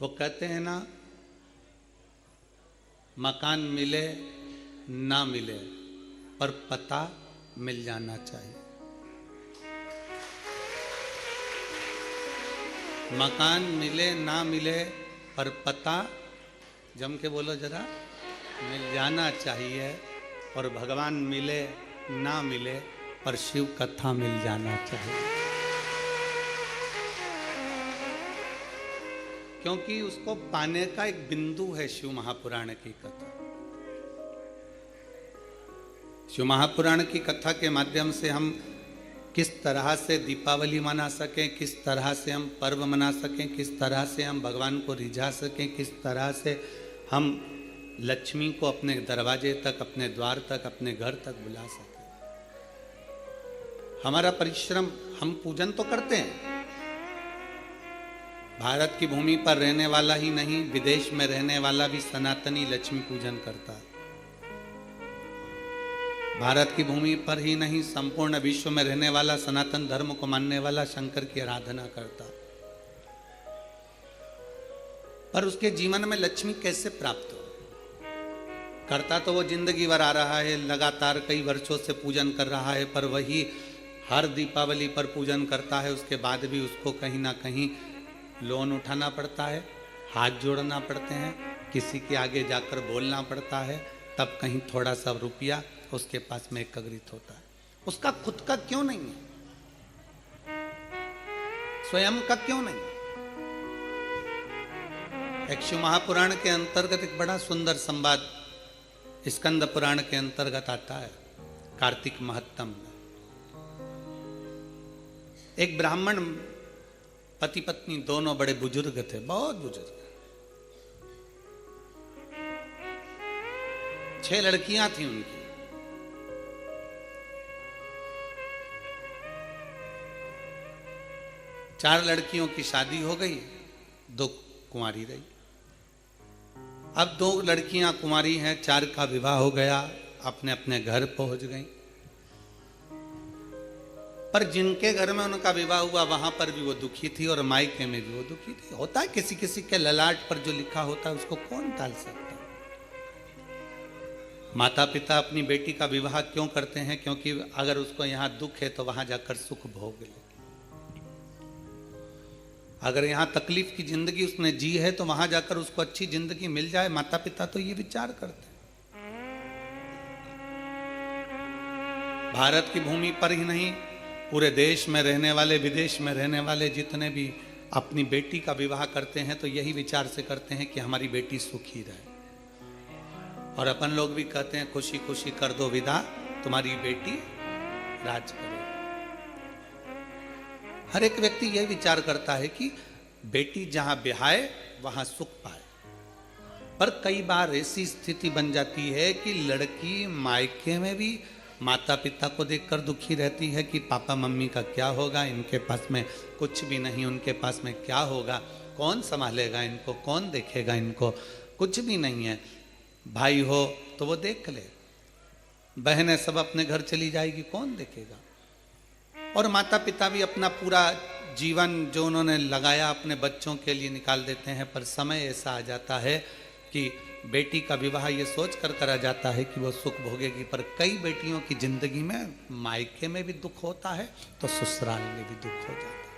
वो कहते हैं ना, मकान मिले ना मिले पर पता मिल जाना चाहिए। मकान मिले ना मिले पर पता, जम के बोलो जरा, मिल जाना चाहिए। और भगवान मिले ना मिले पर शिव कथा मिल जाना चाहिए, क्योंकि उसको पाने का एक बिंदु है शिव महापुराण की कथा। शिव महापुराण की कथा के माध्यम से हम किस तरह से दीपावली मना सकें, किस तरह से हम पर्व मना सकें, किस तरह से हम भगवान को रिझा सकें, किस तरह से हम लक्ष्मी को अपने दरवाजे तक, अपने द्वार तक, अपने घर तक बुला सकें। हमारा परिश्रम, हम पूजन तो करते हैं। भारत की भूमि पर रहने वाला ही नहीं, विदेश में रहने वाला भी सनातनी लक्ष्मी पूजन करता है। भारत की भूमि पर ही नहीं, संपूर्ण विश्व में रहने वाला, सनातन धर्म को मानने वाला शंकर की आराधना करता। पर उसके जीवन में लक्ष्मी कैसे प्राप्त हो? करता तो वो जिंदगी भर आ रहा है, लगातार कई वर्षों से पूजन कर रहा है, पर वही हर दीपावली पर पूजन करता है। उसके बाद भी उसको कहीं ना कहीं लोन उठाना पड़ता है, हाथ जोड़ना पड़ते हैं, किसी के आगे जाकर बोलना पड़ता है, तब कहीं थोड़ा सा रुपया उसके पास में एकत्रित होता है। उसका खुद का क्यों नहीं है? स्वयं का क्यों नहीं? एक शिव महापुराण के अंतर्गत एक बड़ा सुंदर संवाद स्कंद पुराण के अंतर्गत आता है, कार्तिक महत्तम में। एक ब्राह्मण पति पत्नी दोनों बड़े बुजुर्ग थे, बहुत बुजुर्ग। 6 लड़कियां थी उनकी। चार लड़कियों की शादी हो गई, 2 कुंवारी रही। अब 2 लड़कियां कुंवारी हैं, 4 का विवाह हो गया, अपने अपने घर पहुंच गई। पर जिनके घर में उनका विवाह हुआ वहां पर भी वो दुखी थी और मायके में भी वो दुखी थी। होता है किसी किसी के ललाट पर जो लिखा होता है उसको कौन टाल सकता है? माता पिता अपनी बेटी का विवाह क्यों करते हैं? क्योंकि अगर उसको यहाँ दुख है तो वहां जाकर सुख भोग ले। अगर यहाँ तकलीफ की जिंदगी उसने जी है तो वहां जाकर उसको अच्छी जिंदगी मिल जाए। माता पिता तो ये विचार करते हैं। भारत की भूमि पर ही नहीं, पूरे देश में रहने वाले, विदेश में रहने वाले जितने भी अपनी बेटी का विवाह करते हैं तो यही विचार से करते हैं कि हमारी बेटी सुखी रहे। और अपन लोग भी कहते हैं खुशी खुशी कर दो विदा, तुम्हारी बेटी राज करे। हर एक व्यक्ति यही विचार करता है कि बेटी जहां ब्याहे वहां सुख पाए। पर कई बार ऐसी स्थिति बन जाती है कि लड़की मायके में भी माता पिता को देखकर दुखी रहती है कि पापा मम्मी का क्या होगा, इनके पास में कुछ भी नहीं, उनके पास में क्या होगा, कौन संभालेगा इनको, कौन देखेगा इनको, कुछ भी नहीं है। भाई हो तो वो देख ले, बहनें सब अपने घर चली जाएगी, कौन देखेगा? और माता पिता भी अपना पूरा जीवन जो उन्होंने लगाया अपने बच्चों के लिए निकाल देते हैं। पर समय ऐसा आ जाता है कि बेटी का विवाह ये सोच कर करा जाता है कि वो सुख भोगेगी। पर कई बेटियों की जिंदगी में मायके में भी दुख होता है तो ससुराल में भी दुख हो जाता है।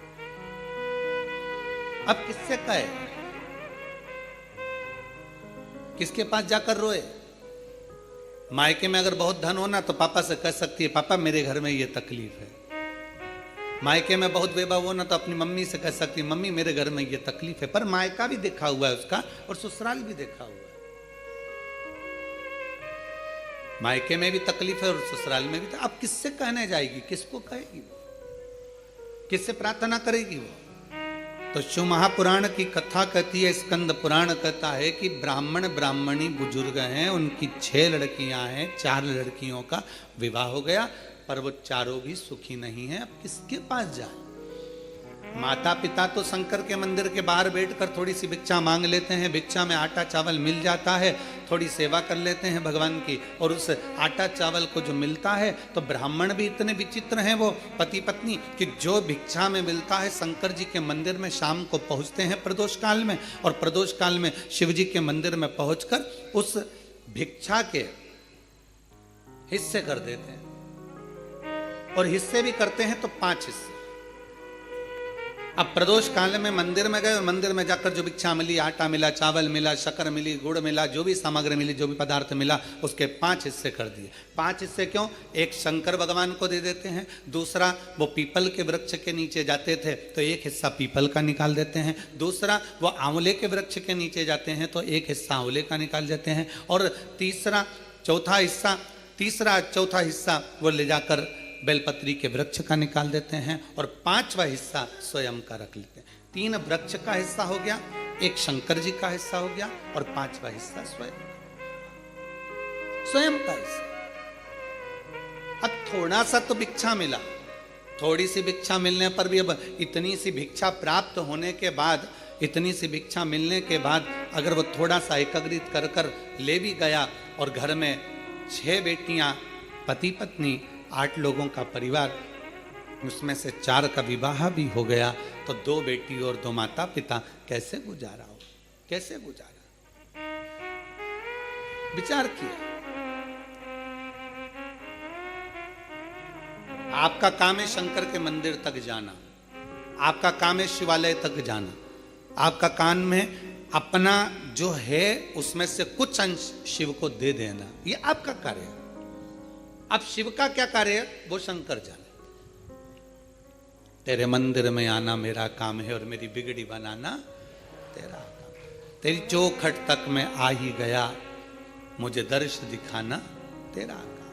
अब किससे कहे, किसके पास जाकर रोए? मायके में अगर बहुत धन होना तो पापा से कह सकती है, पापा मेरे घर में ये तकलीफ है। मायके में बहुत वैभव होना तो अपनी मम्मी से कह सकती है, मम्मी मेरे घर में ये तकलीफ है। पर मायका भी देखा हुआ है उसका और ससुराल भी देखा हुआ है। मायके में भी तकलीफ है और ससुराल में भी। अब किससे कहने जाएगी, किसको कहेगी वो, किससे प्रार्थना करेगी वो? तो शिव महापुराण की कथा कहती है, स्कंद पुराण कहता है कि ब्राह्मण ब्राह्मणी बुजुर्ग हैं, उनकी 6 लड़कियां हैं, 4 लड़कियों का विवाह हो गया, पर वो चारों भी सुखी नहीं है। अब किसके पास जाए? माता पिता तो शंकर के मंदिर के बाहर बैठकर थोड़ी सी भिक्षा मांग लेते हैं, भिक्षा में आटा चावल मिल जाता है, थोड़ी सेवा कर लेते हैं भगवान की, और उस आटा चावल को जो मिलता है, तो ब्राह्मण भी इतने विचित्र हैं वो पति पत्नी कि जो भिक्षा में मिलता है शंकर जी के मंदिर में शाम को पहुंचते हैं प्रदोष काल में, और प्रदोष काल में शिव जी के मंदिर में पहुंचकर उस भिक्षा के हिस्से कर देते हैं, और हिस्से भी करते हैं तो 5 हिस्से। अब प्रदोष काल में मंदिर में गए और मंदिर में जाकर जो भिक्षा मिली, आटा मिला, चावल मिला, शक्कर मिली, गुड़ मिला, जो भी सामग्री मिली, जो भी पदार्थ मिला, उसके 5 हिस्से कर दिए। 5 हिस्से क्यों? एक शंकर भगवान को दे देते हैं, दूसरा वो पीपल के वृक्ष के नीचे जाते थे तो एक हिस्सा पीपल का निकाल देते हैं, दूसरा वो आंवले के वृक्ष के नीचे जाते हैं तो एक हिस्सा आंवले का निकाल देते हैं, और तीसरा चौथा हिस्सा वो ले जाकर बेलपत्री के वृक्ष का निकाल देते हैं, और 5वां हिस्सा स्वयं का रख लेते हैं। 3 वृक्ष का हिस्सा हो गया, एक शंकर जी का हिस्सा हो गया, और 5वां हिस्सा स्वयं का हिस्सा। अब थोड़ा सा तो भिक्षा मिला, थोड़ी सी भिक्षा मिलने पर भी, अब इतनी सी भिक्षा प्राप्त होने के बाद, इतनी सी भिक्षा मिलने के बाद अगर वो थोड़ा सा एकत्रित कर कर ले भी गया, और घर में 6 बेटियां, पति पत्नी, 8 लोगों का परिवार, उसमें से 4 का विवाह भी हो गया, तो 2 बेटी और 2 माता पिता कैसे गुजारा हो, कैसे गुजारा? विचार किया। आपका काम है शंकर के मंदिर तक जाना, आपका काम है शिवालय तक जाना, आपका काम में अपना जो है उसमें से कुछ अंश शिव को दे देना, ये आपका कार्य है। अब शिव का क्या कार्य है वो शंकर जाने। तेरे मंदिर में आना मेरा काम है और मेरी बिगड़ी बनाना तेरा काम। तेरी चौखट तक मैं आ ही गया, मुझे दर्श दिखाना तेरा काम।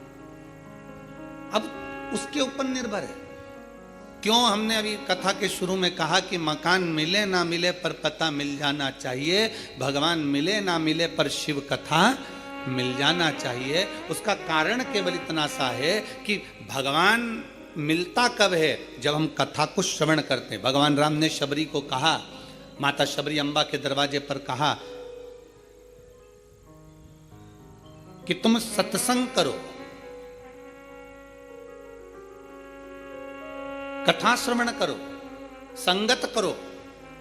अब उसके ऊपर निर्भर है। क्यों हमने अभी कथा के शुरू में कहा कि मकान मिले ना मिले पर पता मिल जाना चाहिए, भगवान मिले ना मिले पर शिव कथा मिल जाना चाहिए। उसका कारण केवल इतना सा है कि भगवान मिलता कब है? जब हम कथा को श्रवण करते हैं। भगवान राम ने शबरी को कहा, माता शबरी अम्बा के दरवाजे पर कहा कि तुम सत्संग करो, कथा श्रवण करो, संगत करो।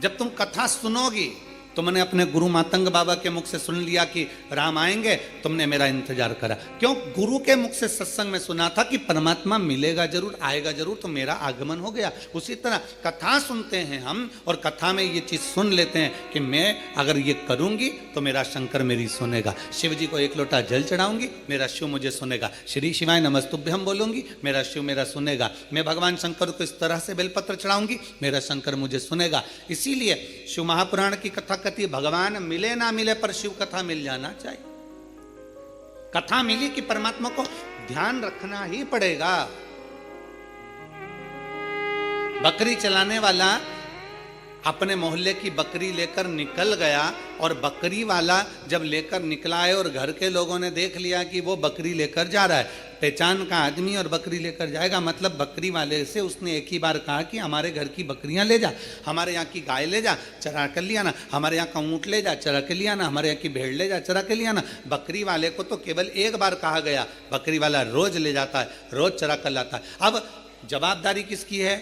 जब तुम कथा सुनोगी, तुमने अपने गुरु मातंग बाबा के मुख से सुन लिया कि राम आएंगे, तुमने मेरा इंतजार करा। क्यों? गुरु के मुख से सत्संग में सुना था कि परमात्मा मिलेगा जरूर, आएगा जरूर, तो मेरा आगमन हो गया। उसी तरह कथा सुनते हैं हम, और कथा में ये चीज सुन लेते हैं कि मैं अगर ये करूंगी तो मेरा शंकर मेरी सुनेगा। शिव जी को 1 लोटा जल चढ़ाऊंगी, मेरा शिव मुझे सुनेगा। श्री शिवाय नमस्तुभ्यम बोलूंगी, मेरा शिव मेरा सुनेगा। मैं भगवान शंकर को इस तरह से बेलपत्र चढ़ाऊंगी, मेरा शंकर मुझे सुनेगा। इसीलिए शिव महापुराण की कथा कहती, भगवान मिले ना मिले पर शिव कथा मिल जाना चाहिए। कथा मिली कि परमात्मा को ध्यान रखना ही पड़ेगा। बकरी चलाने वाला अपने मोहल्ले की बकरी लेकर निकल गया, और बकरी वाला जब लेकर निकला है और घर के लोगों ने देख लिया कि वो बकरी लेकर जा रहा है, पहचान का आदमी और बकरी लेकर जाएगा, मतलब बकरी वाले से उसने एक ही बार कहा कि हमारे घर की बकरियां ले जा, हमारे यहाँ की गाय ले जा, चरा कर लिया ना, हमारे यहाँ का ऊँट ले जा, चरा के लिया ना, हमारे यहाँ की भेड़ ले जा, चरा के लिया ना। बकरी वाले को तो केवल एक बार कहा गया, बकरी वाला रोज ले जाता है, रोज चरा कर लाता है। अब जवाबदारी किसकी है?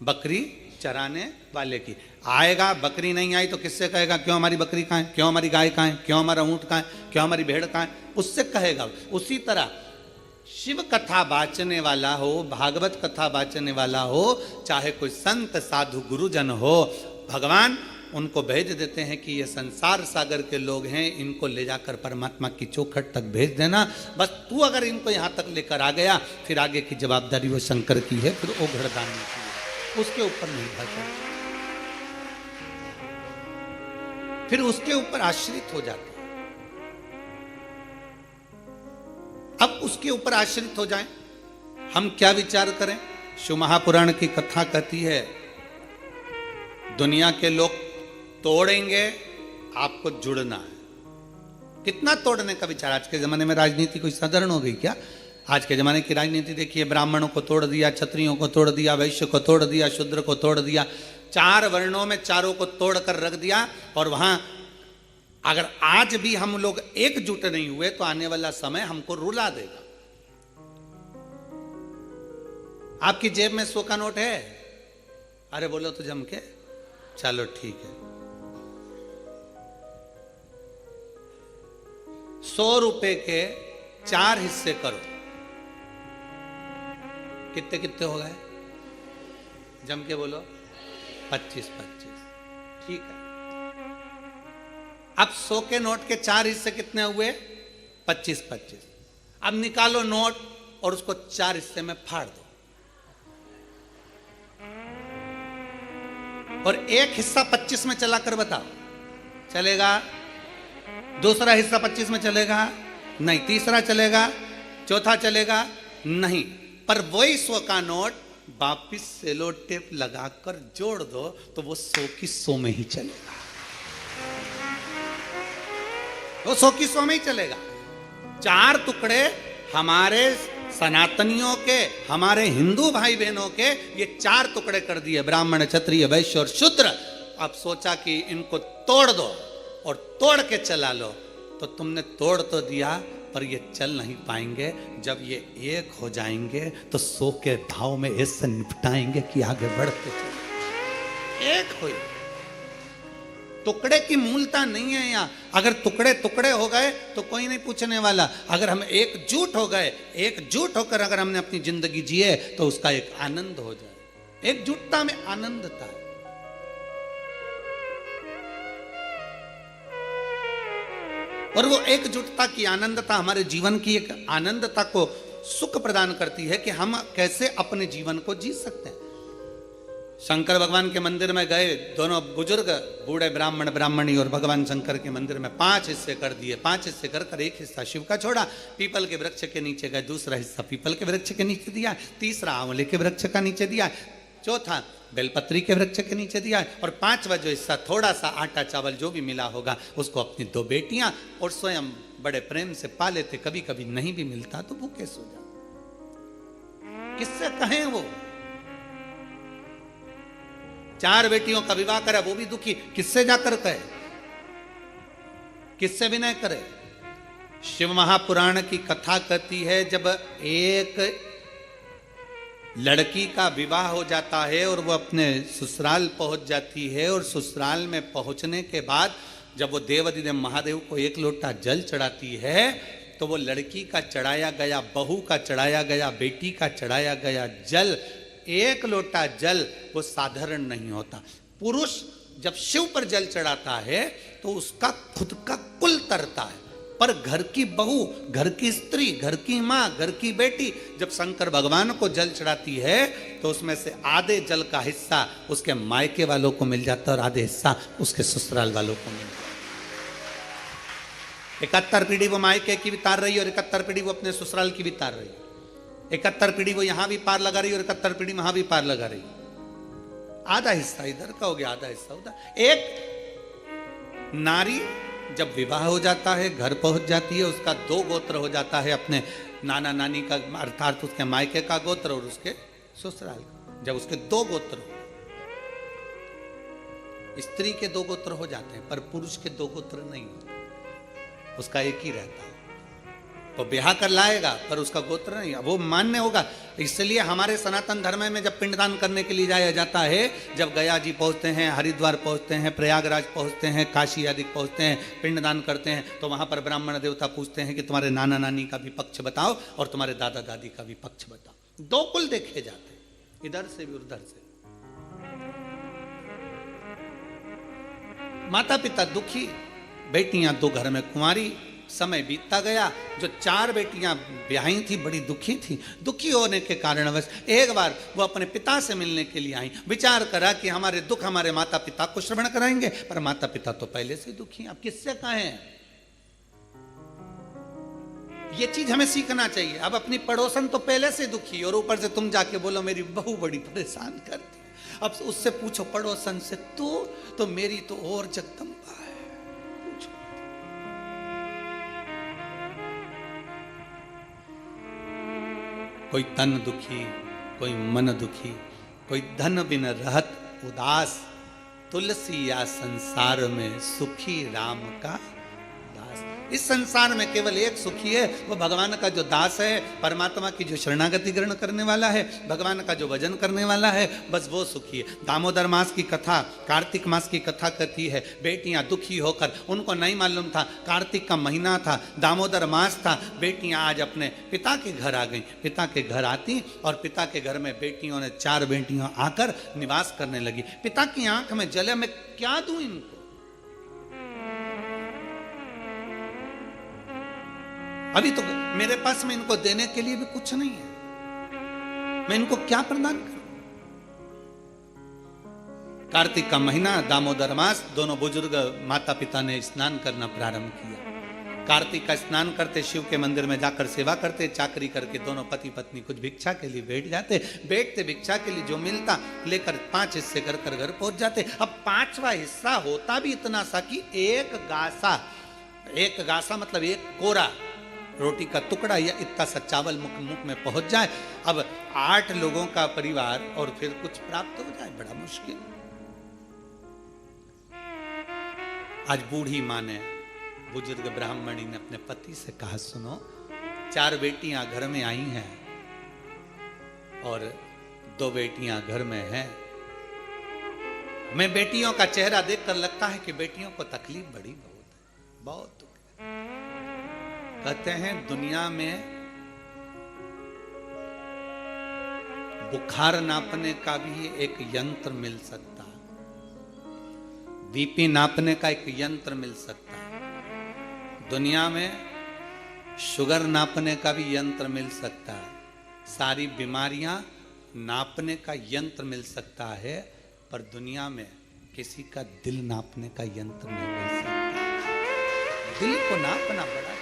बकरी चराने वाले की। आएगा, बकरी नहीं आई तो किससे कहेगा क्यों हमारी बकरी कहाँ है, क्यों हमारी गाय कहाँ है, क्यों हमारा ऊँट कहाँ है, क्यों हमारी भेड़ कहाँ है, उससे कहेगा। उसी तरह शिव कथा बाचने वाला हो, भागवत कथा बाचने वाला हो, चाहे कोई संत साधु गुरुजन हो, भगवान उनको भेज देते हैं कि ये संसार सागर के लोग हैं, इनको ले जाकर परमात्मा की चौखट तक भेज देना। बस तू अगर इनको यहाँ तक लेकर आ गया, फिर आगे की जवाबदारी वो शंकर की है, फिर ओघड़दानी की है, उसके ऊपर निर्भर करता, फिर उसके ऊपर आश्रित हो जाते हैं। अब उसके ऊपर आश्रित हो जाएं, हम क्या विचार करें? शिव महापुराण की कथा कहती है, दुनिया के लोग तोड़ेंगे, आपको जुड़ना है। कितना तोड़ने का विचार? आज के जमाने में राजनीति कोई साधारण हो गई क्या? आज के जमाने की राजनीति देखिए, ब्राह्मणों को तोड़ दिया, क्षत्रियों को तोड़ दिया, वैश्य को तोड़ दिया, शूद्र को तोड़ दिया, 4 वर्णों में चारों को तोड़ कर रख दिया। और वहां अगर आज भी हम लोग एकजुट नहीं हुए तो आने वाला समय हमको रुला देगा। आपकी जेब में 100 का नोट है? अरे बोलो तो जम के, चलो ठीक है। 100 रुपए के 4 हिस्से करो, कितने कितने हो गए? जम के बोलो, 25-25। ठीक है। अब 100 के नोट के 4 हिस्से कितने हुए? 25-25। अब निकालो नोट और उसको 4 हिस्से में फाड़ दो, और एक हिस्सा 25 में चला कर बताओ, चलेगा? दूसरा हिस्सा 25 में चलेगा? नहीं। तीसरा चलेगा? चौथा चलेगा? नहीं। पर वही 100 का नोट वापिस सेलो टेप लगाकर जोड़ दो तो वो 100 की 100 में ही चलेगा, वो 100 की 100 में ही चलेगा। 4 टुकड़े हमारे सनातनियों के, हमारे हिंदू भाई बहनों के, ये 4 टुकड़े कर दिए, ब्राह्मण, क्षत्रिय, वैश्य और शूद्र। अब सोचा कि इनको तोड़ दो और तोड़ के चला लो, तो तुमने तोड़ तो दिया पर ये चल नहीं पाएंगे। जब ये एक हो जाएंगे तो 100 के भाव में ऐसे निपटाएंगे कि आगे बढ़ते चले। एक हो, टुकड़े की मूलता नहीं है यहाँ। अगर टुकड़े टुकड़े हो गए तो कोई नहीं पूछने वाला। अगर हम एकजुट हो गए, एकजुट होकर अगर हमने अपनी जिंदगी जिए तो उसका एक आनंद हो जाए। एकजुटता में आनंद था। और वो एकजुटता की आनंदता हमारे जीवन की एक आनंदता को सुख प्रदान करती है कि हम कैसे अपने जीवन को जी सकते हैं। शंकर भगवान के मंदिर में गए दोनों बुजुर्ग, बूढ़े ब्राह्मण ब्राह्मणी, और भगवान शंकर के मंदिर में 5 हिस्से कर दिए। 5 हिस्से कर एक हिस्सा शिव का छोड़ा, पीपल के वृक्ष के नीचे गए, दूसरा हिस्सा पीपल के वृक्ष के नीचे दिया, तीसरा आंवले के वृक्ष का नीचे दिया, चौथा बेलपत्री के वृक्ष के नीचे दिया, और 5वां जो हिस्सा थोड़ा सा आटा चावल जो भी मिला होगा उसको अपनी 2 बेटियां और स्वयं बड़े प्रेम से पा लेते। कभी कभी नहीं भी मिलता तो भूखे सो जाते। किससे कहें? वो 4 बेटियों का विवाह करा, वो भी दुखी, किससे जाकर कहे? किससे विनय करे? शिव महापुराण की कथा कहती है, जब एक लड़की का विवाह हो जाता है और वो अपने ससुराल पहुंच जाती है, और ससुराल में पहुंचने के बाद जब वो देवाधिदेव महादेव को 1 लोटा जल चढ़ाती है, तो वो लड़की का चढ़ाया गया, बहू का चढ़ाया गया, बेटी का चढ़ाया गया जल, 1 लोटा जल वो साधारण नहीं होता। पुरुष जब शिव पर जल चढ़ाता है तो उसका खुद का कुल तरता है, पर घर की बहू, घर की स्त्री, घर की माँ, घर की बेटी जब शंकर भगवान को जल चढ़ाती है तो उसमें से आधे जल का हिस्सा उसके मायके वालों को मिल जाता है और आधे हिस्सा उसके ससुराल वालों को मिल जाता है। 71 पीढ़ी वो मायके की भी तार रही है और 71 पीढ़ी वो अपने ससुराल की भी तार रही है। 71 पीढ़ी वो यहां भी पार लगा रही है और 71 पीढ़ी वहां भी पार लगा रही है। आधा हिस्सा इधर का हो गया, आधा हिस्सा उधर। एक नारी जब विवाह हो जाता है, घर पहुंच जाती है, उसका 2 गोत्र हो जाता है, अपने नाना नानी का अर्थात उसके मायके का गोत्र और उसके ससुराल का। जब उसके 2 गोत्र हो, स्त्री के 2 गोत्र हो जाते हैं पर पुरुष के 2 गोत्र नहीं होते, उसका एक ही रहता है। वो ब्याह कर लाएगा पर उसका गोत्र नहीं, वो मान्य होगा। इसलिए हमारे सनातन धर्म में जब पिंडदान करने के लिए जाया जाता है, जब गया जी पहुंचते हैं, हरिद्वार पहुंचते हैं, प्रयागराज पहुंचते हैं, काशी आदि पहुंचते हैं, पिंडदान करते हैं, तो वहां पर ब्राह्मण देवता पूछते हैं कि तुम्हारे नाना नानी का भी पक्ष बताओ और तुम्हारे दादा दादी का भी पक्ष बताओ। 2 कुल देखे जाते हैं, इधर से भी उधर से। माता पिता दुखी, बेटियां 2 घर में कुंवारी। समय बीतता गया। जो 4 बेटियां ब्याही थी बड़ी दुखी थी। दुखी होने के कारणवश एक बार वो अपने पिता से मिलने के लिए आई। विचार करा कि हमारे दुख हमारे माता पिता को श्रवण कराएंगे, पर माता पिता तो पहले से दुखी हैं, अब किससे कहें? ये चीज हमें सीखना चाहिए। अब अपनी पड़ोसन तो पहले से दुखी और ऊपर से तुम जाके बोलो मेरी बहू बड़ी परेशान करती। अब उससे पूछो पड़ोसन से, तो मेरी तो और जगदम्बा है। कोई तन दुखी, कोई मन दुखी, कोई धन बिन रहत उदास, तुलसी या संसार में सुखी राम का दास। इस संसार में केवल एक सुखी है, वो भगवान का जो दास है, परमात्मा की जो शरणागति ग्रहण करने वाला है, भगवान का जो भजन करने वाला है, बस वो सुखी है। दामोदर मास की कथा, कार्तिक मास की कथा कहती है, बेटियां दुखी होकर, उनको नहीं मालूम था कार्तिक का महीना था, दामोदर मास था, बेटियां आज अपने पिता के घर आ गई। पिता के घर आती और पिता के घर में बेटियों ने 4 बेटियां आकर निवास करने लगी। पिता की आंख में जले, मैं क्या दूं इनको? अभी तो मेरे पास में इनको देने के लिए भी कुछ नहीं है, मैं इनको क्या प्रदान करूं? कार्तिक का महीना, दामोदर मास, दोनों बुजुर्ग माता पिता ने स्नान करना प्रारंभ किया। कार्तिक का स्नान करते, शिव के मंदिर में जाकर सेवा करते, चाकरी करके दोनों पति पत्नी कुछ भिक्षा के लिए बैठ जाते। बैठते भिक्षा के लिए जो मिलता लेकर 5 हिस्से कर घर पहुंच जाते। अब 5वां हिस्सा होता भी इतना सा कि एक गासा मतलब एक कोरा रोटी का टुकड़ा या इतना सा चावल मुख में पहुंच जाए। अब 8 लोगों का परिवार और फिर कुछ प्राप्त हो जाए, बड़ा मुश्किल। आज बूढ़ी मां ने, बुजुर्ग ब्राह्मणी ने अपने पति से कहा, सुनो, 4 बेटियां घर में आई हैं और 2 बेटियां घर में हैं। मैं बेटियों का चेहरा देखकर लगता है कि बेटियों को तकलीफ बड़ी बहुत दुख। कहते हैं दुनिया में बुखार नापने का भी एक यंत्र मिल सकता है, बीपी नापने का एक यंत्र मिल सकता है, दुनिया में शुगर नापने का भी यंत्र मिल सकता है, सारी बीमारियां नापने का यंत्र मिल सकता है, पर दुनिया में किसी का दिल नापने का यंत्र नहीं मिल सकता। दिल को नापना बड़ा,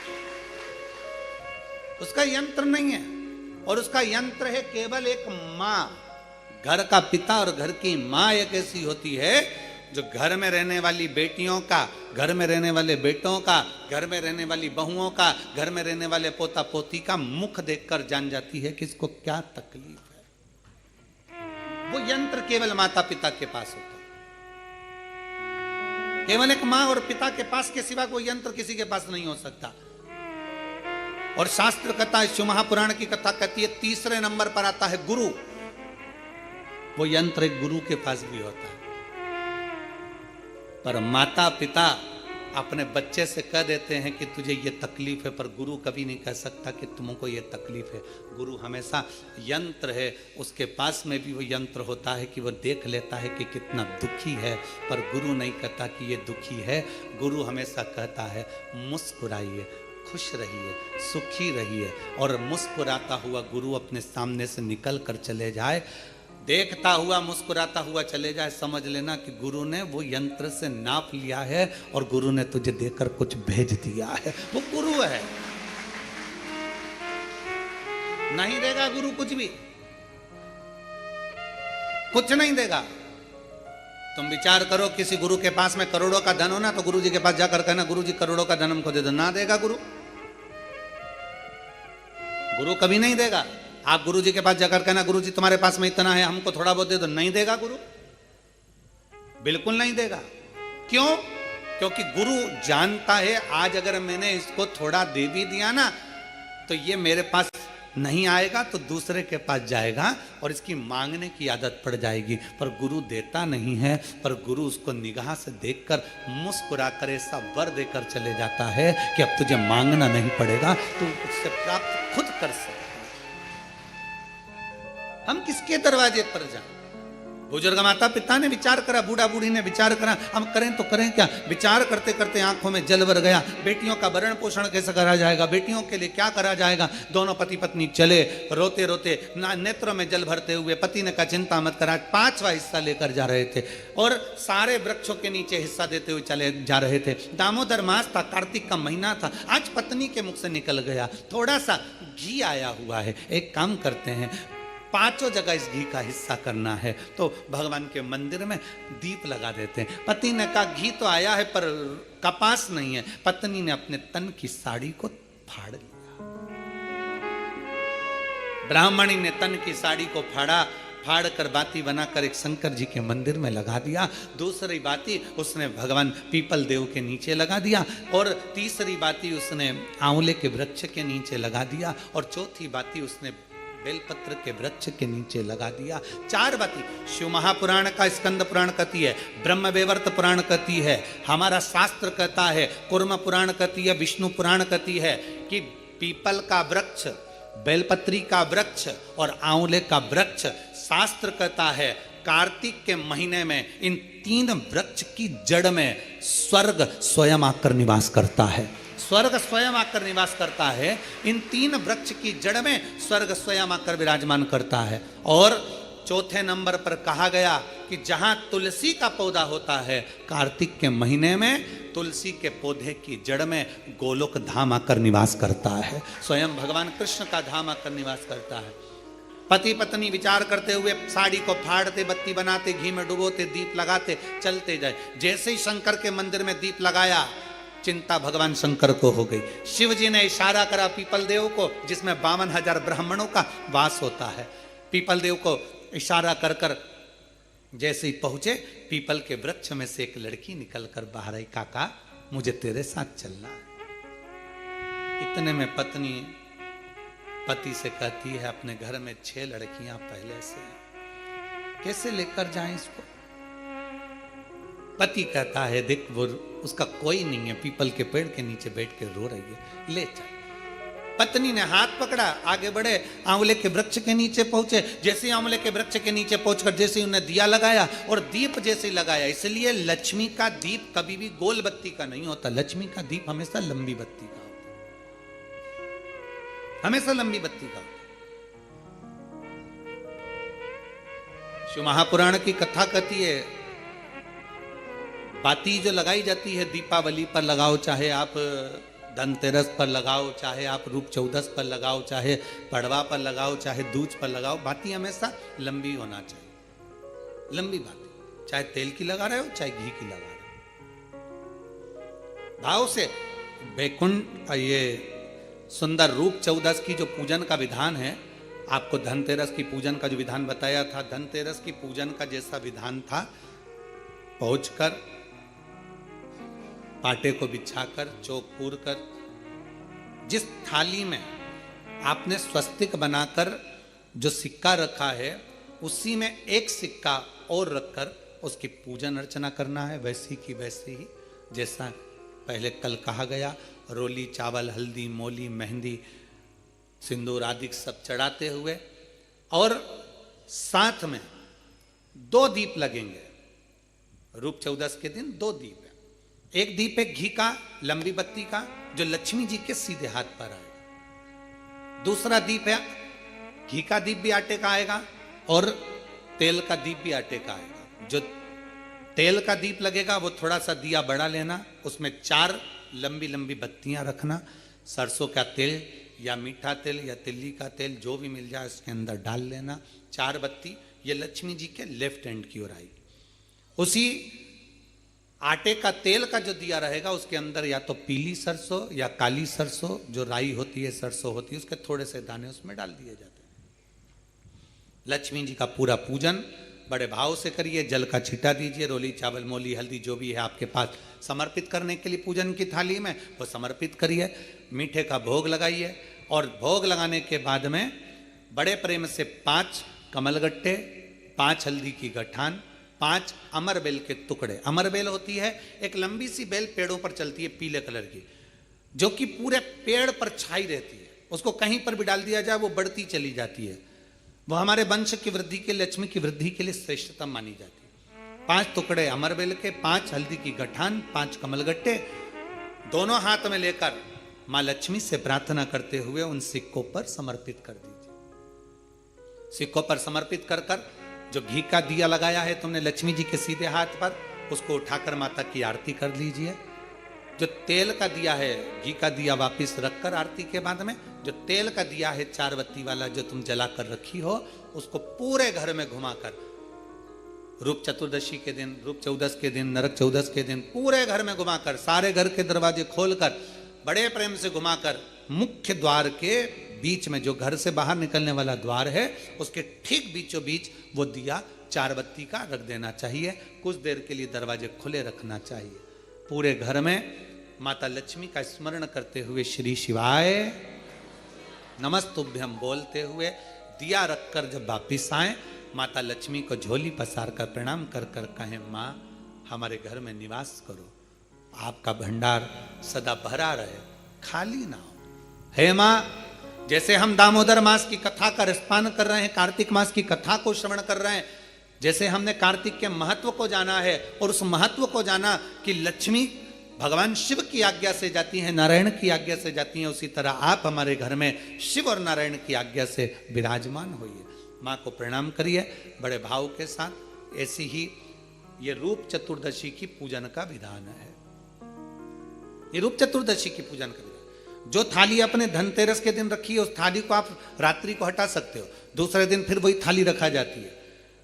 उसका यंत्र नहीं है, और उसका यंत्र है केवल एक मां। घर का पिता और घर की मां एक ऐसी होती है जो घर में रहने वाली बेटियों का, घर में रहने वाले बेटों का, घर में रहने वाली बहुओं का, घर में रहने वाले पोता पोती का मुख देखकर जान जाती है कि इसको क्या तकलीफ है। वो यंत्र केवल माता पिता के पास होता है, केवल एक मां और पिता के पास के सिवा कोई यंत्र किसी के पास नहीं हो सकता। और शास्त्र कथा, शिव महापुराण की कथा कहती है, 3रे नंबर पर आता है गुरु। वो यंत्र एक गुरु के पास भी होता है, पर माता पिता अपने बच्चे से कह देते हैं कि तुझे ये तकलीफ है, पर गुरु कभी नहीं कह सकता कि तुमको ये तकलीफ है। गुरु हमेशा यंत्र है, उसके पास में भी वो यंत्र होता है कि वो देख लेता है कि कितना दुखी है, पर गुरु नहीं कहता कि ये दुखी है। गुरु हमेशा कहता है मुस्कुराइए, खुश रहिए, सुखी रहिए। और मुस्कुराता हुआ गुरु अपने सामने से निकल कर चले जाए, देखता हुआ मुस्कुराता हुआ चले जाए, समझ लेना कि गुरु ने वो यंत्र से नाप लिया है और गुरु ने तुझे देकर कुछ भेज दिया है। वो गुरु है, नहीं देगा गुरु कुछ भी, कुछ नहीं देगा। तुम विचार करो, किसी गुरु के पास में करोड़ों का धन हो ना, तो गुरु जी के पास जाकर कहना, गुरु जी करोड़ों का धन हमको दे दो, ना देगा गुरु। गुरु कभी नहीं देगा। आप गुरु जी के पास जाकर कहना, गुरु जी तुम्हारे पास में इतना है, हमको थोड़ा बहुत दे दो, नहीं देगा गुरु, बिल्कुल नहीं देगा। क्यों? क्योंकि गुरु जानता है आज अगर मैंने इसको थोड़ा दे भी दिया ना, तो ये मेरे पास नहीं आएगा तो दूसरे के पास जाएगा और इसकी मांगने की आदत पड़ जाएगी। पर गुरु देता नहीं है, पर गुरु उसको निगाह से देखकर मुस्कुरा कर ऐसा वर देकर चले जाता है कि अब तुझे मांगना नहीं पड़ेगा, तू उससे प्राप्त खुद कर सकता। हम किसके दरवाजे पर जाएं? बुजुर्ग माता पिता ने विचार करा, बूढ़ा बूढ़ी ने विचार करा, हम करें तो करें क्या। विचार करते करते आंखों में जल भर गया। बेटियों का भरण पोषण कैसे करा जाएगा, बेटियों के लिए क्या करा जाएगा। दोनों पति पत्नी चले रोते रोते, नेत्रों में जल भरते हुए। पति ने कहा चिंता मत करा, 5वां हिस्सा लेकर जा रहे थे और सारे वृक्षों के नीचे हिस्सा देते हुए चले जा रहे थे। दामोदर मास था, कार्तिक का महीना था। आज पत्नी के मुख से निकल गया, थोड़ा सा घी आया हुआ है, एक काम करते हैं, 5 जगह इस घी का हिस्सा करना है, तो भगवान के मंदिर में दीप लगा देते हैं। पति ने कहा घी तो आया है पर कपास नहीं है। पत्नी ने अपने तन की साड़ी को फाड़ लिया, ब्राह्मणी ने तन की साड़ी को फाड़ कर बाती बनाकर एक शंकर जी के मंदिर में लगा दिया। दूसरी बाती उसने भगवान पीपल देव के नीचे लगा दिया, और तीसरी बाती उसने आंवले के वृक्ष के नीचे लगा दिया, और चौथी बाती उसने बेलपत्र के वृक्ष के नीचे लगा दिया। 4 बाती शिव महापुराण का स्कंद पुराण कहती है, ब्रह्म वैवर्त पुराण कहती है, हमारा शास्त्र कहता है, कुर्म पुराण कहती है, विष्णु पुराण कहती है कि पीपल का वृक्ष, बेलपत्री का वृक्ष और आंवले का वृक्ष, शास्त्र कहता है कार्तिक के महीने में इन 3 वृक्ष की जड़ में स्वर्ग स्वयं आकर निवास करता है। स्वर्ग स्वयं आकर निवास करता है। इन 3 वृक्ष की जड़ में स्वर्ग स्वयं आकर विराजमान करता है। और चौथे नंबर पर कहा गया कि जहां तुलसी का पौधा होता है, कार्तिक के महीने में तुलसी के पौधे की जड़ में गोलोक धाम आकर निवास करता है, स्वयं भगवान कृष्ण का धाम आकर निवास करता है। पति पत्नी विचार करते हुए साड़ी को फाड़ते, बत्ती बनाते, घी में डुबोते, दीप लगाते चलते जाए। जैसे ही शंकर के मंदिर में दीप लगाया, चिंता भगवान शंकर को हो गई। शिव जी ने इशारा करा पीपल देव को, जिसमें 52,000 ब्राह्मणों का वास होता है। पीपल देव को इशारा कर कर जैसे ही पहुंचे, पीपल के वृक्ष में से एक लड़की निकलकर बाहर आई, काका मुझे तेरे साथ चलना है। इतने में पत्नी पति से कहती है, अपने घर में 6 लड़कियां पहले से, कैसे लेकर जाएं इसको। पति कहता है, देख वो उसका कोई नहीं है, पीपल के पेड़ के नीचे बैठ के रो रही है, ले चल। पत्नी ने हाथ पकड़ा, आगे बढ़े, आंवले के वृक्ष के नीचे पहुंचे। जैसे आंवले के वृक्ष के नीचे पहुंचकर जैसे उन्हें दिया लगाया, और दीप जैसे लगाया, इसलिए लक्ष्मी का दीप कभी भी गोल बत्ती का नहीं होता, लक्ष्मी का दीप हमेशा लंबी बत्ती का होता, हमेशा लंबी बत्ती का होता। शिव महापुराण की कथा कहती है, बाती जो लगाई जाती है दीपावली पर लगाओ, चाहे आप धनतेरस पर लगाओ, चाहे आप रूप चौदस पर लगाओ, चाहे पड़वा पर लगाओ, चाहे दूज पर लगाओ, बाती हमेशा लंबी होना चाहिए। लंबी बाती, चाहे तेल की लगा रहे हो, चाहे घी की लगा रहे हो, भाव से। बैकुंठ ये सुंदर रूप चौदस की जो पूजन का विधान है, आपको धनतेरस की पूजन का जो विधान बताया था, धनतेरस की पूजन का जैसा विधान था, पहुंचकर पाटे को बिछाकर, चौक पूर कर, जिस थाली में आपने स्वस्तिक बनाकर जो सिक्का रखा है, उसी में एक सिक्का और रखकर उसकी पूजन अर्चना करना है, वैसी की वैसी ही जैसा पहले कल कहा गया। रोली, चावल, हल्दी, मोली, मेहंदी, सिंदूर आदि सब चढ़ाते हुए, और साथ में 2 दीप लगेंगे। रूप चौदस के दिन 2 दीप है। एक दीप है घी का, लंबी बत्ती का, जो लक्ष्मी जी के सीधे हाथ पर आएगा। दूसरा दीप है घी का दीप भी आटे का आएगा, और तेल का दीप भी आटे का आएगा। जो तेल का दीप लगेगा वो थोड़ा सा दिया बड़ा लेना, उसमें 4 लंबी लंबी बत्तियां रखना, सरसों का तेल या मीठा तेल या तिल्ली का तेल जो भी मिल जाए उसके अंदर डाल लेना। 4 बत्ती ये लक्ष्मी जी के लेफ्ट हैंड की ओर आएगी। उसी आटे का तेल का जो दिया रहेगा, उसके अंदर या तो पीली सरसों या काली सरसों, जो राई होती है, सरसों होती है, उसके थोड़े से दाने उसमें डाल दिए जाते हैं। लक्ष्मी जी का पूरा पूजन बड़े भाव से करिए, जल का छींटा दीजिए, रोली, चावल, मोली, हल्दी जो भी है आपके पास समर्पित करने के लिए पूजन की थाली में, वो समर्पित करिए। मीठे का भोग लगाइए, और भोग लगाने के बाद में बड़े प्रेम से 5 कमलगट्टे, 5 हल्दी की गठान, 5 अमर बेल के टुकड़े। अमर बेल होती है एक लंबी सी बेल, पेड़ों पर चलती है, पीले कलर की, जो कि पूरे पेड़ पर छाई रहती है। उसको कहीं पर भी डाल दिया जाए वो बढ़ती चली जाती है। वो हमारे वंश की वृद्धि के, लक्ष्मी की वृद्धि के लिए श्रेष्ठतम मानी जाती है। 5 टुकड़े अमर बेल के, 5 हल्दी की गठान, 5 कमलगट्टे, दोनों हाथ में लेकर मां लक्ष्मी से प्रार्थना करते हुए उन सिक्कों पर समर्पित कर दीजिए। सिक्कों पर समर्पित कर कर जो घी का दिया लगाया है तुमने लक्ष्मी जी के सीधे हाथ पर, उसको उठाकर माता की आरती कर लीजिए। जो तेल का दिया है, घी का दिया वापस रखकर आरती के बाद में, जो तेल का दिया है 4 बत्ती वाला जो तुम जला कर रखी हो, उसको पूरे घर में घुमाकर, रूप चतुर्दशी के दिन, रूप चौदस के दिन, नरक चौदस के दिन, पूरे घर में घुमाकर, सारे घर के दरवाजे खोलकर, बड़े प्रेम से घुमाकर, मुख्य द्वार के बीच में जो घर से बाहर निकलने वाला द्वार है उसके ठीक बीचों बीच वो दिया 4 बत्ती का रख देना चाहिए। कुछ देर के लिए दरवाजे खुले रखना चाहिए। पूरे घर में माता लक्ष्मी का स्मरण करते हुए श्री शिवाय नमस्तुभ्यम बोलते हुए दिया रखकर जब वापिस आए, माता लक्ष्मी को झोली पसार कर प्रणाम कर कर कहें, माँ हमारे घर में निवास करो, आपका भंडार सदा भरा रहे, खाली ना हो। हे माँ, जैसे हम दामोदर मास की कथा का रसपान कर रहे हैं, कार्तिक मास की कथा को श्रवण कर रहे हैं, जैसे हमने कार्तिक के महत्व को जाना है और उस महत्व को जाना कि लक्ष्मी भगवान शिव की आज्ञा से जाती हैं, नारायण की आज्ञा से जाती हैं, उसी तरह आप हमारे घर में शिव और नारायण की आज्ञा से विराजमान होइए। माँ को प्रणाम करिए बड़े भाव के साथ। ऐसी ही ये रूप चतुर्दशी की पूजन का विधान है। ये रूप चतुर्दशी की पूजन का विधान, जो थाली अपने धनतेरस के दिन रखी है उस थाली को आप रात्रि को हटा सकते हो, दूसरे दिन फिर वही थाली रखा जाती है।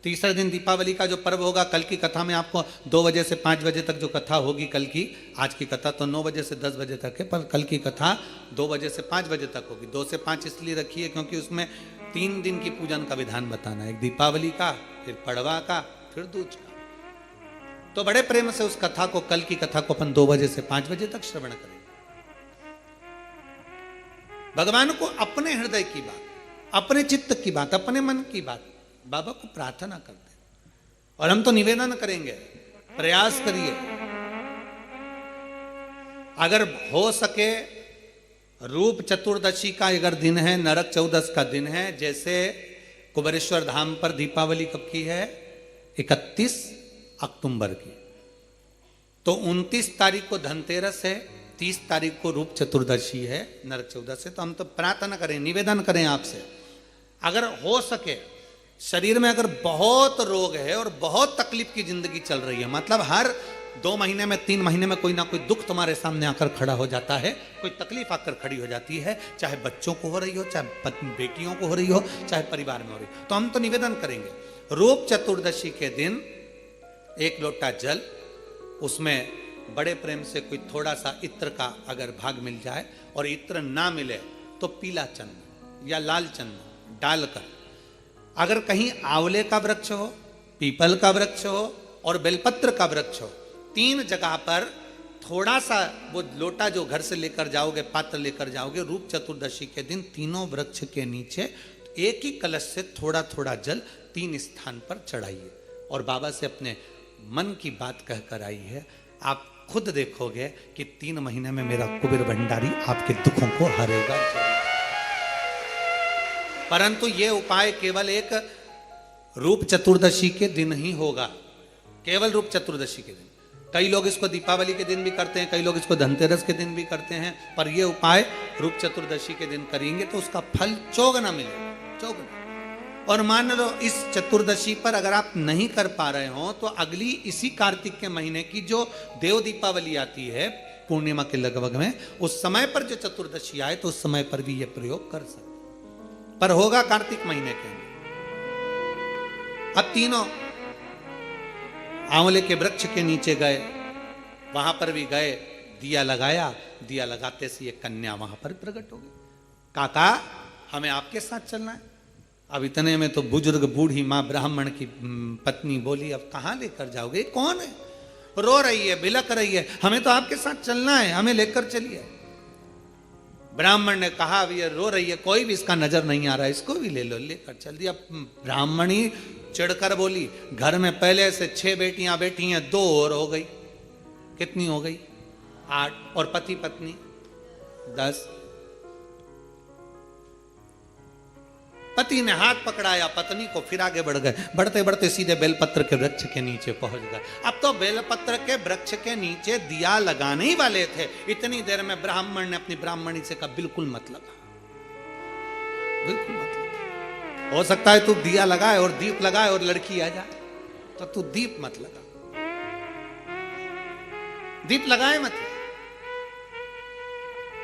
तीसरे दिन दीपावली का जो पर्व होगा, कल की कथा में आपको 2 बजे से 5 बजे तक जो कथा होगी कल की, आज की कथा तो 9 बजे से 10 बजे तक है, पर कल की कथा 2 बजे से 5 बजे तक होगी। 2 से 5 इसलिए रखी है क्योंकि उसमें 3 दिन की पूजन का विधान बताना है, एक दीपावली का, फिर पड़वा का, फिर दूज का। तो बड़े प्रेम से उस कथा को, कल की कथा को अपन 2 बजे से 5 बजे तक श्रवण करेंगे। भगवान को अपने हृदय की बात, अपने चित्त की बात, अपने मन की बात बाबा को प्रार्थना करते और हम तो निवेदन करेंगे, प्रयास करिए अगर हो सके रूप चतुर्दशी का अगर दिन है, नरक चौदस का दिन है, जैसे कुबेरेश्वर धाम पर दीपावली कब की है, 31 अक्टूबर की, तो 29 तारीख को धनतेरस है, 30 तारीख को रूप चतुर्दशी है, नरक चौदस है। तो हम तो प्रार्थना करें, निवेदन करें आपसे, अगर हो सके, शरीर में अगर बहुत रोग है और बहुत तकलीफ की जिंदगी चल रही है, मतलब हर 2 महीने में 3 महीने में कोई ना कोई दुख तुम्हारे सामने आकर खड़ा हो जाता है, कोई तकलीफ आकर खड़ी हो जाती है, चाहे बच्चों को हो रही हो, चाहे बेटियों को हो रही हो, चाहे परिवार में हो रही हो, तो हम तो निवेदन करेंगे रूप चतुर्दशी के दिन 1 लोटा जल, उसमें बड़े प्रेम से कोई थोड़ा सा इत्र का अगर भाग मिल जाए, और इत्र ना मिले तो पीला चंदन या लाल चंदन डालकर, अगर कहीं आंवले का वृक्ष हो, पीपल का वृक्ष हो और बेलपत्र का वृक्ष हो, 3 जगह पर थोड़ा सा वो लोटा जो घर से लेकर जाओगे, पात्र लेकर जाओगे, रूप चतुर्दशी के दिन तीनों वृक्ष के नीचे एक ही कलश से थोड़ा थोड़ा जल 3 स्थान पर चढ़ाइए और बाबा से अपने मन की बात कहकर आई है। आप खुद देखोगे कि 3 महीने में मेरा कुबेर भंडारी आपके दुखों को हरेगा। परंतु ये उपाय केवल एक रूप चतुर्दशी के दिन ही होगा, केवल रूप चतुर्दशी के दिन। कई लोग इसको दीपावली के दिन भी करते हैं, कई लोग इसको धनतेरस के दिन भी करते हैं, पर यह उपाय रूप चतुर्दशी के दिन करेंगे तो उसका फल चौगुना मिलेगा, चौगुना। और मान लो इस चतुर्दशी पर अगर आप नहीं कर पा रहे हो तो अगली इसी कार्तिक के महीने की जो देव दीपावली आती है पूर्णिमा के लगभग में, उस समय पर जो चतुर्दशी आए तो उस समय पर भी यह प्रयोग कर सकते, पर होगा कार्तिक महीने के अंदर। अब तीनों आंवले के वृक्ष के नीचे गए, वहां पर भी गए, दिया लगाया, दिया लगाते से ये कन्या वहां पर प्रकट हो गई। काका हमें आपके साथ चलना है। अब इतने में तो बुजुर्ग बूढ़ी माँ ब्राह्मण की पत्नी बोली, अब कहाँ लेकर जाओगे, कौन है, रो रही है, बिलक रही है, हमें तो आपके साथ चलना है, हमें लेकर चलिए। ब्राह्मण ने कहा अब ये रो रही है, कोई भी इसका नजर नहीं आ रहा है, इसको भी ले लो, लेकर चल दिया। ब्राह्मणी चिढ़कर बोली, घर में पहले से 6 बेटियां बैठी हैं, 2 और हो गई, कितनी हो गई, 8, और पति पत्नी 10। पति ने हाथ पकड़ाया पत्नी को, फिर आगे बढ़ गए, बढ़ते बढ़ते सीधे बेलपत्र के वृक्ष के नीचे पहुंच गए। अब तो बेलपत्र के वृक्ष के नीचे दिया लगाने ही वाले थे, इतनी देर में ब्राह्मण ने अपनी ब्राह्मणी से कहा, बिल्कुल मत लगा, बिल्कुल मत लगा, हो सकता है तू दिया लगाए और दीप लगाए और लड़की आ जाए, तो तू दीप मत लगा, दीप लगाए मत।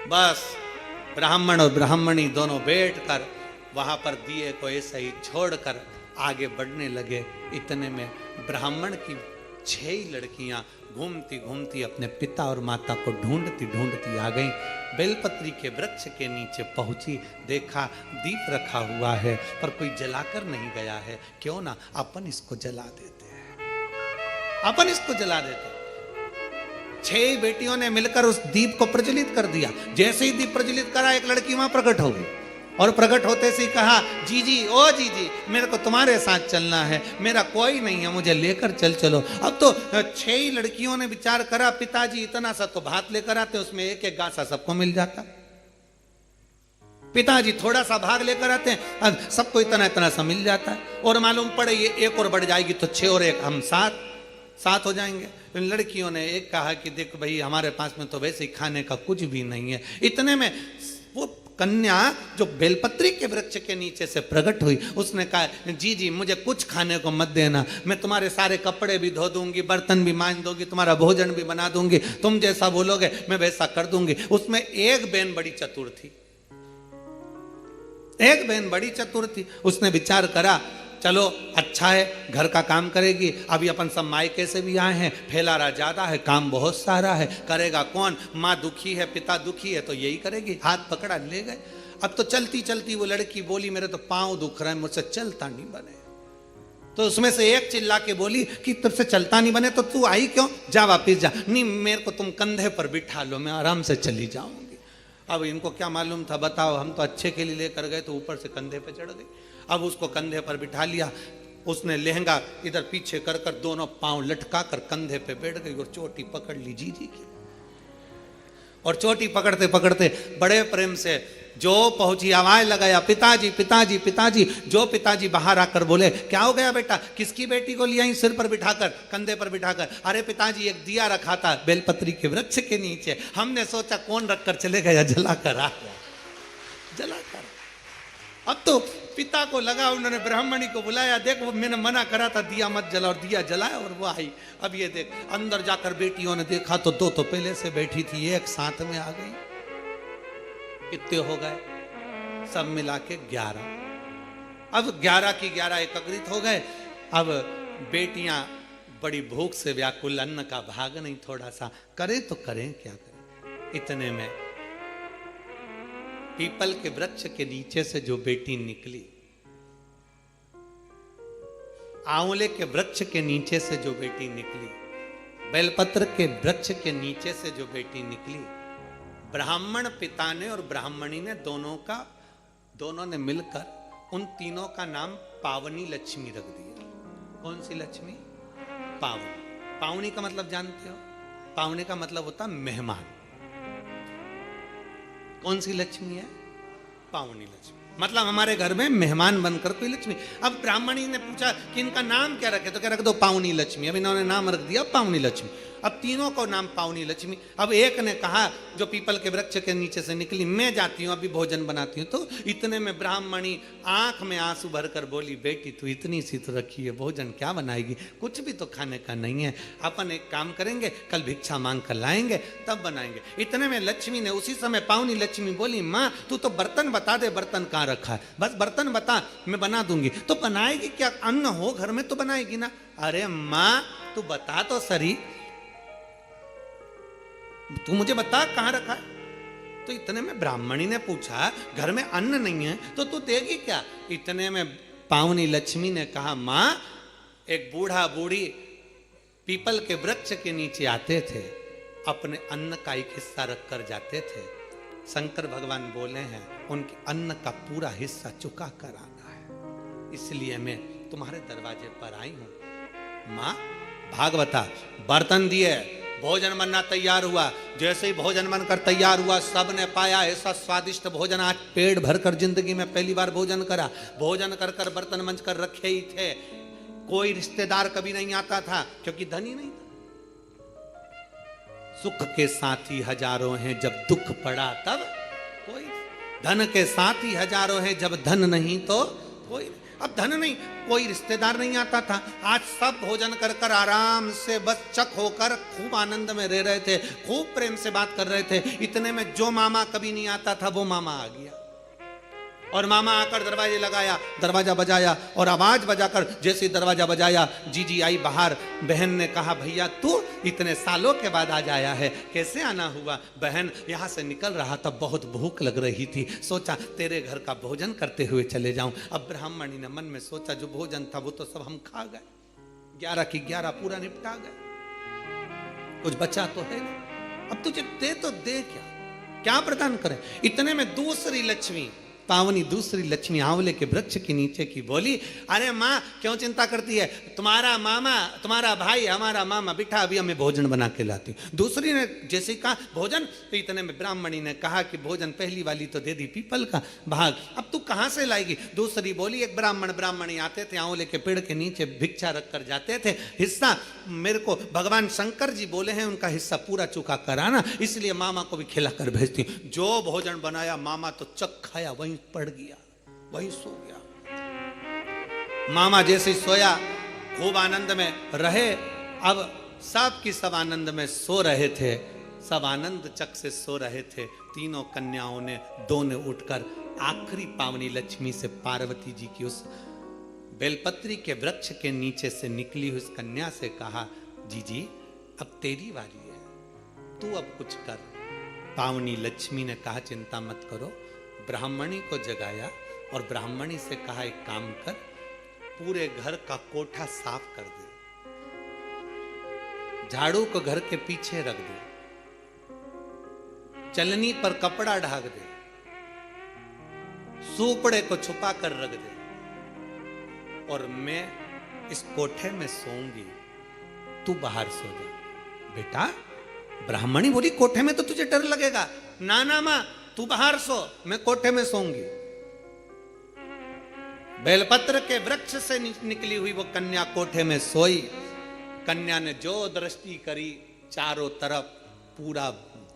बस ब्राह्मण और ब्राह्मणी दोनों बैठकर वहां पर दिए को ऐसे ही छोड़कर आगे बढ़ने लगे। इतने में ब्राह्मण की 6 ही लड़कियां घूमती घूमती अपने पिता और माता को ढूंढती ढूंढती आ गईं। बेलपत्री के वृक्ष के नीचे पहुंची, देखा दीप रखा हुआ है पर कोई जलाकर नहीं गया है। क्यों ना अपन इसको जला देते हैं, अपन इसको जला देते हैं। 6 बेटियों ने मिलकर उस दीप को प्रज्वलित कर दिया। जैसे ही दीप प्रज्वलित करा, एक लड़की वहां प्रकट हो गई और प्रकट होते से कहा, जीजी ओ जीजी, मेरे को तुम्हारे साथ चलना है, मेरा कोई नहीं है, मुझे लेकर चलो। अब तो 6 ही लड़कियों ने विचार करा, पिताजी इतना सा तो भात लेकर आते, उसमें एक एक गासा सबको मिल जाता। पिताजी थोड़ा सा भाग लेकर आते हैं, सबको इतना इतना सा मिल जाता है। और मालूम पड़े ये एक और बढ़ जाएगी तो 6 और 1 हम 7 हो जाएंगे। लड़कियों ने एक कहा कि देख भाई, हमारे पास में तो वैसे ही खाने का कुछ भी नहीं है। इतने में वो कन्या जो बेलपत्री के वृक्ष के नीचे से प्रकट हुई, उसने कहा, जी जी मुझे कुछ खाने को मत देना, मैं तुम्हारे सारे कपड़े भी धो दूंगी, बर्तन भी मांज दूंगी, तुम्हारा भोजन भी बना दूंगी, तुम जैसा बोलोगे मैं वैसा कर दूंगी। उसमें एक बहन बड़ी चतुर थी, एक बहन बड़ी चतुर थी। उसने विचार करा, चलो अच्छा है, घर का काम करेगी। अभी अपन सब मायके से भी आए हैं, फैलारा ज्यादा है, काम बहुत सारा है, करेगा कौन? माँ दुखी है, पिता दुखी है, तो यही करेगी। हाथ पकड़ा, ले गए। अब तो चलती चलती वो लड़की बोली, मेरे तो पांव दुख रहे हैं, मुझसे चलता नहीं बने। तो उसमें से एक चिल्ला के बोली कि तुझसे चलता नहीं बने तो तू आई क्यों? जा वापिस जा। नहीं, मेरे को तुम कंधे पर बिठा लो, मैं आराम से चली जाऊंगी। अब इनको क्या मालूम था, बताओ, हम तो अच्छे के लिए लेकर गए तो ऊपर से कंधे पे चढ़ गई। अब उसको कंधे पर बिठा लिया, उसने लहंगा इधर पीछे कर कर दोनों पांव लटका कर कंधे पे बैठ गई और चोटी पकड़ ली जीजी की। और चोटी पकड़ते पकड़ते बड़े प्रेम से जो पहुंची, आवाज लगाया, पिताजी पिताजी पिताजी। जो पिताजी बाहर आकर बोले, क्या हो गया बेटा? किसकी बेटी को लिया सिर पर बिठाकर, कंधे पर बिठाकर? अरे पिताजी, एक दिया रखा था बेलपत्री के वृक्ष के नीचे, हमने सोचा कौन रखकर चले गया, जला कर आ गया, जला कर। अब तो पिता को लगा, उन्होंने ब्राह्मणी को बुलाया, देख वो मैंने मना करा था दिया मत जला, और दिया जलाया और वो आई। अब ये देख, अंदर जाकर बेटियों ने देखा तो 2 तो पहले से बैठी थी, एक साथ में आ गई। कितने हो गए? सब मिला के 11। अब 11 की 11 एकत्रित हो गए। अब बेटियां बड़ी भूख से व्याकुल, अन्न का भाग नहीं, थोड़ा सा करें तो करें क्या करें। इतने में पीपल के वृक्ष के नीचे से जो बेटी निकली, आंवले के वृक्ष के नीचे से जो बेटी निकली, बेलपत्र के वृक्ष के नीचे से जो बेटी निकली, ब्राह्मण पिता ने और ब्राह्मणी ने दोनों ने मिलकर उन तीनों का नाम पावनी लक्ष्मी रख दिया। कौन सी लक्ष्मी? पावनी। पावनी का मतलब जानते हो? पावनी का मतलब होता मेहमान। कौन सी लक्ष्मी है? पावनी लक्ष्मी, मतलब हमारे घर में मेहमान बनकर कोई लक्ष्मी। अब ब्राह्मणी ने पूछा कि इनका नाम क्या रखे, तो क्या रख दो पावनी लक्ष्मी। अब इन्होंने नाम रख दिया पावनी लक्ष्मी। अब तीनों को नाम पावनी लक्ष्मी। अब एक ने कहा, जो पीपल के वृक्ष के नीचे से निकली, मैं जाती हूँ अभी भोजन बनाती हूँ। तो इतने में ब्राह्मणी आंख में आंसू भरकर बोली, बेटी तू इतनी सी तो रखी है, भोजन क्या बनाएगी? कुछ भी तो खाने का नहीं है। अपन एक काम करेंगे, कल भिक्षा मांग कर लाएंगे तब बनाएंगे। इतने में लक्ष्मी ने उसी समय, पावनी लक्ष्मी बोली, माँ तू तो बर्तन बता दे, बर्तन कहाँ रखा है, बस बर्तन बता, मैं बना दूंगी। तो बनाएगी क्या? अन्न हो घर में तो बनाएगी ना। अरे माँ तू बता तो सही, तू मुझे बता कहां रखा है। तो इतने में ब्राह्मणी ने पूछा, घर में अन्न नहीं है तो तू देगी क्या? इतने में पावनी लक्ष्मी ने कहा, मां एक बूढ़ा बूढ़ी पीपल के वृक्ष के नीचे आते थे, अपने अन्न का एक हिस्सा रख कर जाते थे। शंकर भगवान बोले हैं, उनके अन्न का पूरा हिस्सा चुका कर आना है, इसलिए मैं तुम्हारे दरवाजे पर आई हूं। मां भागवता, बर्तन दिए, भोजन बनना तैयार हुआ। जैसे ही भोजन बनकर तैयार हुआ, सबने पाया ऐसा स्वादिष्ट भोजन, आज पेट भरकर जिंदगी में पहली बार भोजन करा। भोजन कर कर बर्तन मंज कर रखे ही थे। कोई रिश्तेदार कभी नहीं आता था, क्योंकि धन ही नहीं था। सुख के साथी हजारों हैं, जब दुख पड़ा तब कोई। धन के साथी हजारों हैं, जब धन नहीं तो कोई। अब धन नहीं, कोई रिश्तेदार नहीं आता था। आज सब भोजन कर कर आराम से बस चक होकर खूब आनंद में रह रहे थे, खूब प्रेम से बात कर रहे थे। इतने में जो मामा कभी नहीं आता था वो मामा आ गया। और मामा आकर दरवाजे लगाया, दरवाजा बजाया और आवाज बजाकर जैसे ही दरवाजा बजाया जीजी आई बाहर। बहन ने कहा भैया तू इतने सालों के बाद आज आया है, कैसे आना हुआ? बहन यहाँ से निकल रहा था, बहुत भूख लग रही थी, सोचा तेरे घर का भोजन करते हुए चले जाऊं। अब ब्राह्मणी ने मन में सोचा जो भोजन था वो तो सब हम खा गए, 11 की 11 पूरा निपटा गए, कुछ बचा तो है नहीं, अब तुझे दे तो दे क्या प्रदान करें? इतने में दूसरी लक्ष्मी, पावनी दूसरी लक्ष्मी आंवले के वृक्ष के नीचे की बोली, अरे माँ क्यों चिंता करती है, तुम्हारा मामा तुम्हारा भाई हमारा मामा बिठा अभी हमें भोजन बना के लाती। दूसरी ने जैसे कहा भोजन, तो इतने में ब्राह्मणी ने कहा कि भोजन पहली वाली तो दे दी पीपल का भाग, अब तू कहाँ से लाएगी? दूसरी बोली एक ब्राह्मणी आते थे, आंवले के पेड़ के नीचे भिक्षा रख कर जाते थे, हिस्सा मेरे को भगवान शंकर जी बोले हैं उनका हिस्सा पूरा चुका कराना, इसलिए मामा को भी खिला कर भेजती। जो भोजन बनाया मामा तो चक खाया, वहीं पड़ गया, वहीं सो गया। मामा जैसे सोया खूब आनंद में रहे। अब सब की सब आनंद में सो रहे थे, सब आनंद चक से सो रहे थे। तीनों कन्याओं ने दो ने उठकर आखिरी पावनी लक्ष्मी से पार्वती जी की उस बेलपत्री के वृक्ष के नीचे से निकली हुई उस कन्या से कहा जीजी अब तेरी बारी है, तू अब कुछ कर। पावनी लक्ष्मी ने कहा चिंता मत करो। ब्राह्मणी को जगाया और ब्राह्मणी से कहा एक काम कर, पूरे घर का कोठा साफ कर दे, झाड़ू को घर के पीछे रख दे, चलनी पर कपड़ा ढाक दे, सूपड़े को छुपा कर रख दे, और मैं इस कोठे में सोऊंगी, तू बाहर सो जा। बेटा, ब्राह्मणी बोली कोठे में तो तुझे डर लगेगा, ना ना मां तू बाहर सो, मैं कोठे में सोऊंगी। बेलपत्र के वृक्ष से निकली हुई वो कन्या कोठे में सोई। कन्या ने जो दृष्टि करी, चारों तरफ पूरा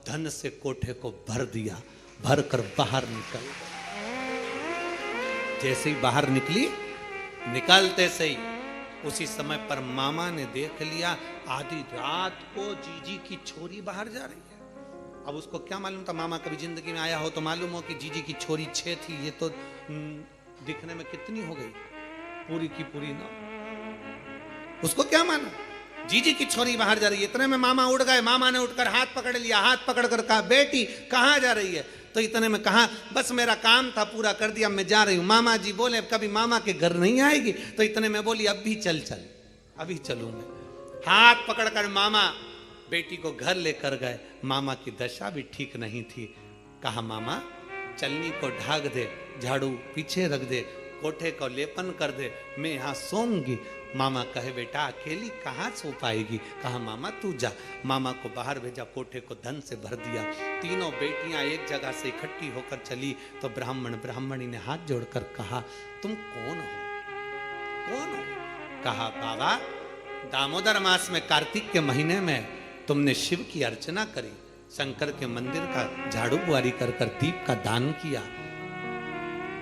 धन से कोठे को भर दिया, भर कर बाहर निकल। जैसे ही बाहर निकली, निकलते से ही उसी समय पर मामा ने देख लिया आधी रात को जीजी की छोरी बाहर जा रही है। अब उसको क्या मालूम था, मामा कभी जिंदगी में आया हो तो मालूम हो कि जीजी की छोरी 6 थी, ये तो दिखने में कितनी हो गई, पूरी की पूरी ना। उसको क्या मालूम, जीजी की छोरी बाहर जा रही है। इतने में मामा उठ गए, मामा ने उठकर हाथ पकड़ लिया, हाथ पकड़कर कहा बेटी कहाँ जा रही है? तो इतने में कहा बस मेरा काम था पूरा कर दिया, मैं जा रही हूँ। मामा जी बोले कभी मामा के घर नहीं आएगी? तो इतने में बोली अब भी चल चल, अभी चलूंगा। हाथ पकड़कर मामा बेटी को घर लेकर गए। मामा की दशा भी ठीक नहीं थी। कहा मामा चलनी को ढाक दे, झाड़ू पीछे रख दे, कोठे को लेपन कर दे, मैं यहाँ सोऊंगी। मामा कहे बेटा अकेली कहाँ सो पाएगी? कहा मामा तू जा। मामा को बाहर भेजा, कोठे को धन से भर दिया। तीनों बेटियां एक जगह से इकट्ठी होकर चली तो ब्राह्मणी ने हाथ जोड़कर कहा तुम कौन हो, कौन हो? कहा बाबा दामोदर मास में कार्तिक के महीने में तुमने शिव की अर्चना करी, शंकर के मंदिर का झाड़ू बुआरी कर कर दीप का दान किया,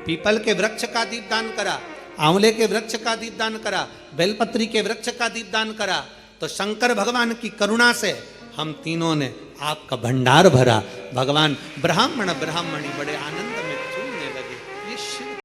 पीपल के वृक्ष का दीप दान करा, आंवले के वृक्ष का दीप दान करा, बेलपत्री के वृक्ष का दीप दान करा, तो शंकर भगवान की करुणा से हम तीनों ने आपका भंडार भरा। भगवान ब्राह्मणी बड़े आनंद में